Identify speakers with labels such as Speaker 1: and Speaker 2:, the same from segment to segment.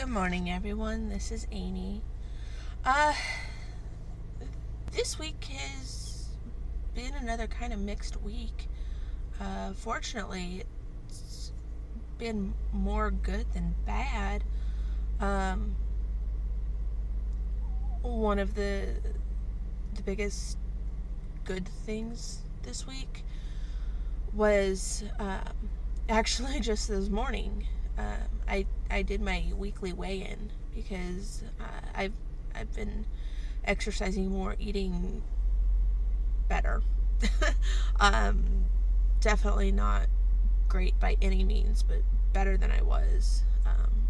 Speaker 1: Good morning, everyone. This is Amy. Uh, this week has been another kind of mixed week. Fortunately, it's been more good than bad. Um, One of the biggest good things this week was actually just this morning. I did my weekly weigh-in because I've been exercising more, eating better. um, Definitely not great by any means, but better than I was,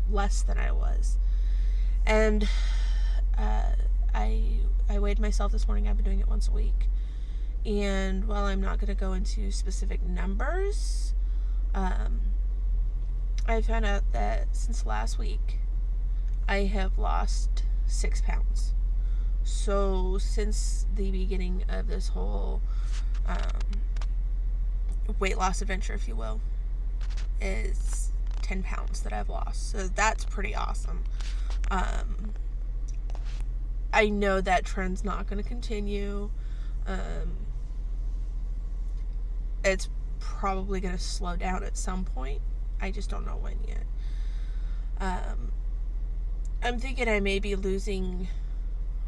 Speaker 1: less than I was. And uh, I weighed myself this morning. I've been doing it once a week. And while I'm not going to go into specific numbers, I found out that since last week, I have lost 6 pounds. So since the beginning of this whole weight loss adventure, if you will, is 10 pounds that I've lost. So that's pretty awesome. I know that trend's not going to continue. It's probably going to slow down at some point. I just don't know when yet. I'm thinking I may be losing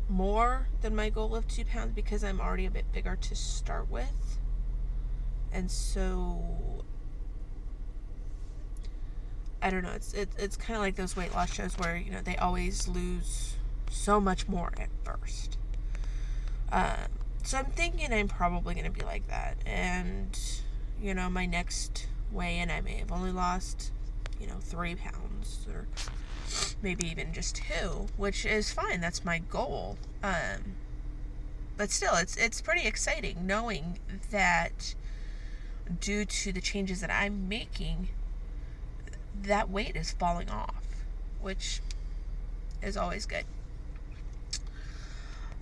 Speaker 1: more than my goal of 2 pounds because I'm already a bit bigger to start with. And so I don't know, it's kind of like those weight loss shows where, they always lose so much more at first. So I'm thinking I'm probably going to be like that. And, my next weigh-in, I may have only lost, 3 pounds or maybe even just 2, which is fine. That's my goal. But still, it's pretty exciting knowing that due to the changes that I'm making, that weight is falling off, which is always good.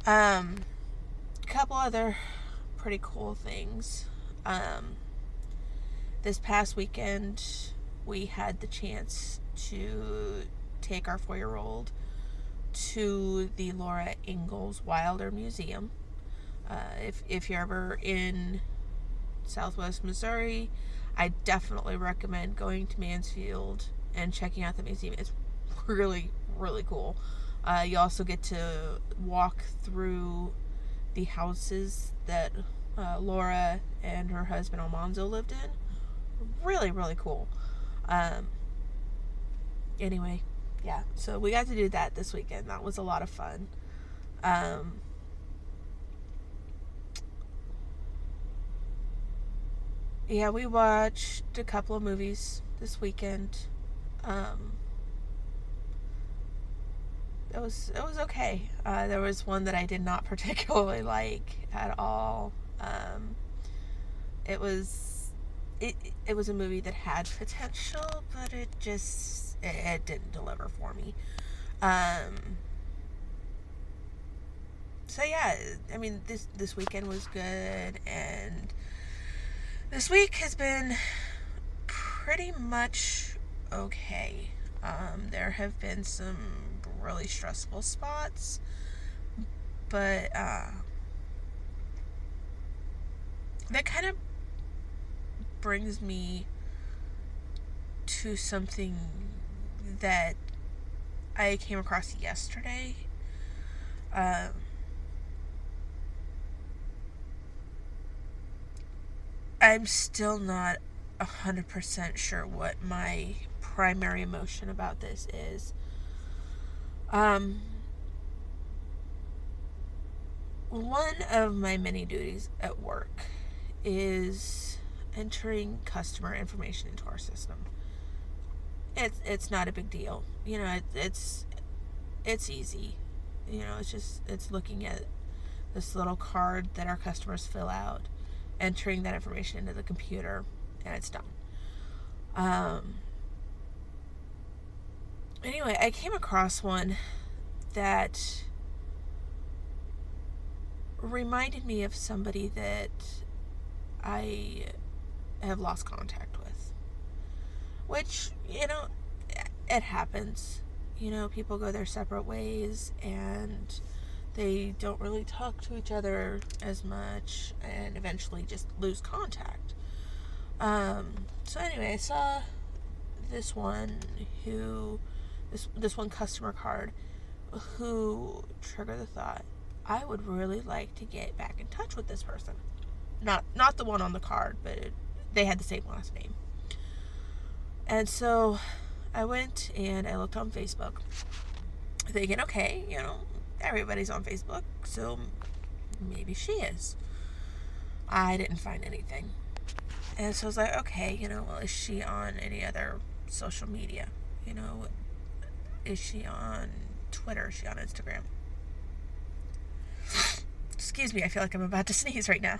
Speaker 1: Couple other pretty cool things. This past weekend, we had the chance to take our 4-year-old to the Laura Ingalls Wilder Museum. If you're ever in Southwest Missouri, I definitely recommend going to Mansfield and checking out the museum. It's really, really cool. You also get to walk through the houses that Laura and her husband Almanzo lived in. Really, really cool. Anyway, yeah, so we got to do that this weekend. That was a lot of fun. Yeah, we watched a couple of movies this weekend. It was okay. There was one that I did not particularly like at all. It was a movie that had potential, but it didn't deliver for me. So yeah, I mean, this weekend was good, and this week has been pretty much okay. There have been some really stressful spots, but that kind of brings me to something that I came across yesterday. I'm still not 100% sure what my primary emotion about this is. One of my many duties at work is entering customer information into our system. It's not a big deal. It's easy. It's looking at this little card that our customers fill out, entering that information into the computer, and it's done. Anyway, I came across one that reminded me of somebody that I have lost contact with. Which, it happens. people go their separate ways and they don't really talk to each other as much and eventually just lose contact. So anyway, I saw this one this one customer card who triggered the thought, I would really like to get back in touch with this person. Not the one on the card, but they had the same last name. And so I went and I looked on Facebook, thinking, okay, everybody's on Facebook, so maybe she is. I didn't find anything. And so I was like, okay, well, is she on any other social media? Is she on Twitter? Is she on Instagram? Excuse me, I feel like I'm about to sneeze right now.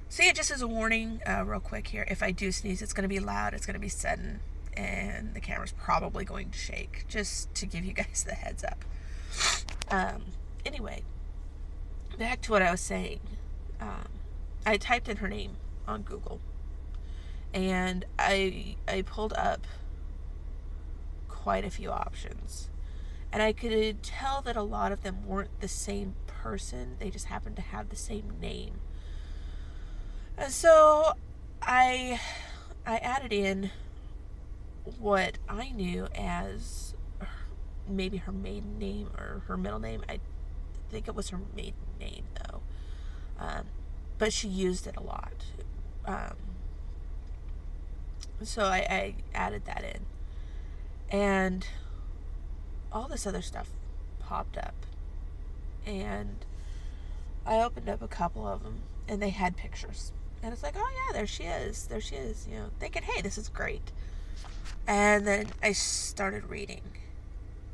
Speaker 1: So yeah, just as a warning, real quick here, if I do sneeze, it's going to be loud, it's going to be sudden, and the camera's probably going to shake, just to give you guys the heads up. Anyway, back to what I was saying. I typed in her name on Google, and I pulled up quite a few options. And I could tell that a lot of them weren't the same person. They just happened to have the same name. And so I added in what I knew as maybe her maiden name or her middle name. I think it was her maiden name, though. But she used it a lot. So I added that in. And all this other stuff popped up. And I opened up a couple of them, and they had pictures. And it's like, oh yeah, there she is, thinking, hey, this is great. And then I started reading,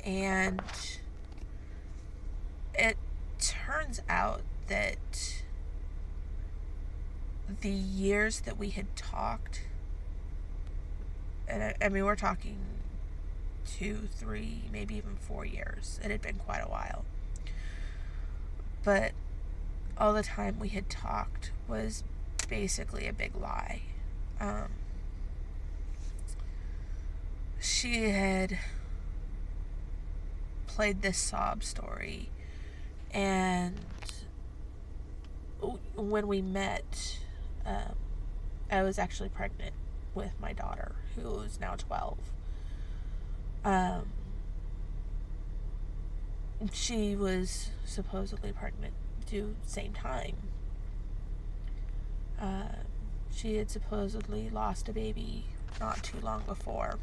Speaker 1: and it turns out that the years that we had talked, and I mean, we're talking 2, 3, maybe even 4 years. It had been quite a while. But all the time we had talked was basically a big lie. She had played this sob story, and when we met, I was actually pregnant with my daughter, who is now 12. She was supposedly pregnant due same time. She had supposedly lost a baby not too long before.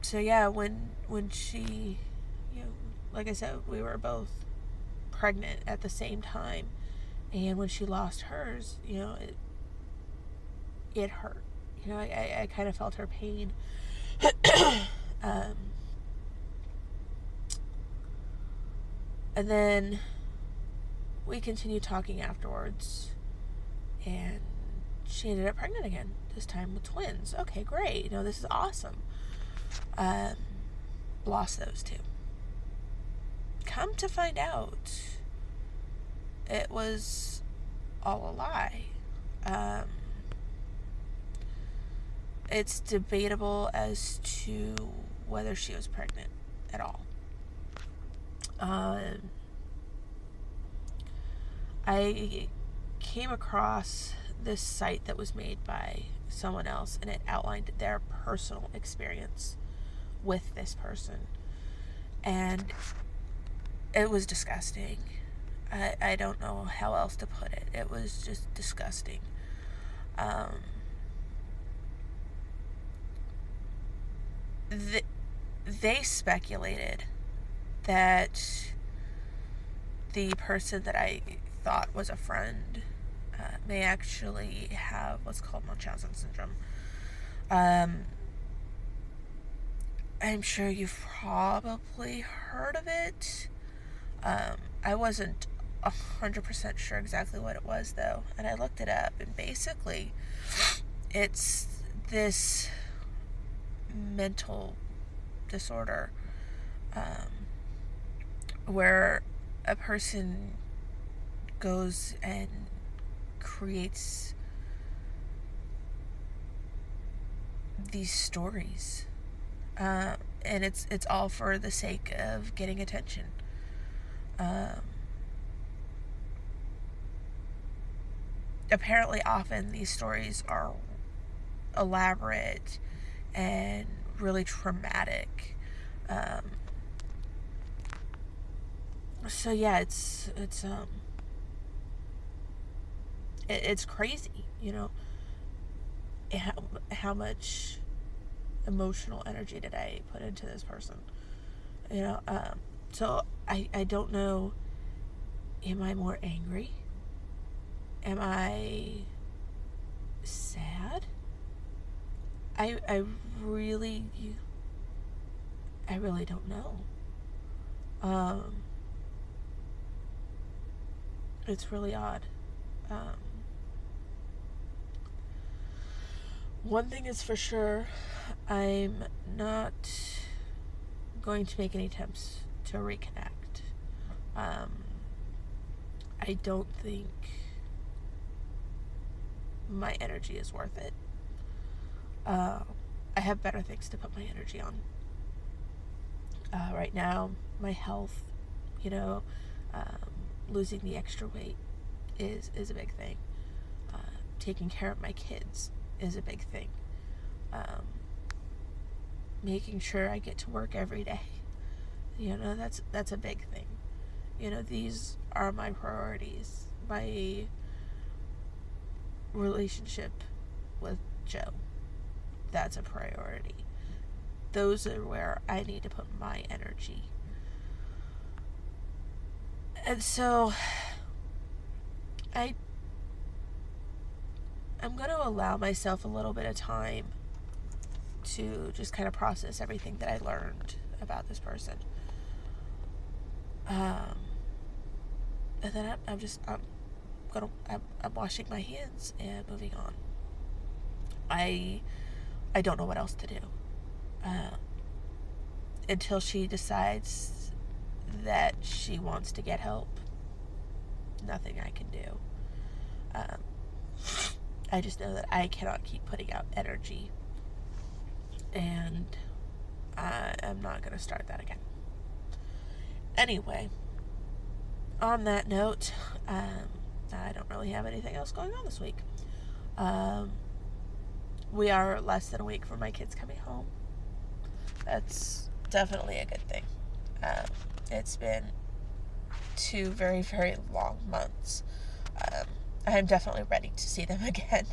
Speaker 1: So yeah, when she, like I said, we were both pregnant at the same time, and when she lost hers, it hurt. I kind of felt her pain. And then we continued talking afterwards, and she ended up pregnant again, this time with twins. Okay, great. This is awesome. Lost those two. Come to find out, it was all a lie. It's debatable as to whether she was pregnant at all. I came across this site that was made by someone else, and it outlined their personal experience with this person, and it was disgusting. I don't know how else to put it. It was just disgusting. They speculated that the person that I thought was a friend may actually have what's called Munchausen syndrome. I'm sure you've probably heard of it. I wasn't 100% sure exactly what it was, though, and I looked it up, and basically it's this mental disorder where a person goes and creates these stories. And it's all for the sake of getting attention. Apparently often these stories are elaborate and really traumatic. So yeah, it's crazy, how much emotional energy did I put into this person, so I don't know, am I more angry? Am I sad? I really don't know. It's really odd. One thing is for sure, I'm not going to make any attempts to reconnect. I don't think my energy is worth it. I have better things to put my energy on. Right now, my health, losing the extra weight is a big thing. Taking care of my kids is a big thing. Making sure I get to work every day, that's a big thing. These are my priorities. My relationship with Joe, that's a priority. Those are where I need to put my energy. And so I'm going to allow myself a little bit of time to just kind of process everything that I learned about this person. And then I'm washing my hands and moving on. I don't know what else to do. Until she decides that she wants to get help, nothing I can do. I just know that I cannot keep putting out energy, and I'm not going to start that again. Anyway, on that note, I don't really have anything else going on this week. We are less than a week from my kids coming home. That's definitely a good thing. It's been 2 very, very long months. I'm definitely ready to see them again.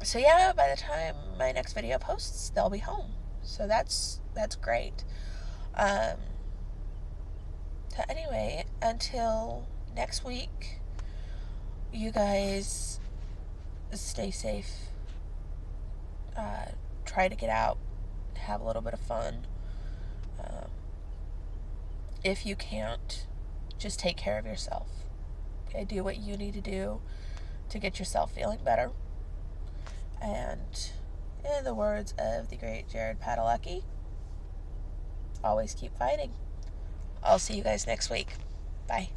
Speaker 1: So yeah, by the time my next video posts, they'll be home. So that's great. So anyway, until next week, you guys stay safe. Try to get out, have a little bit of fun. If you can't, just take care of yourself. Okay, do what you need to do to get yourself feeling better. And in the words of the great Jared Padalecki, always keep fighting. I'll see you guys next week. Bye.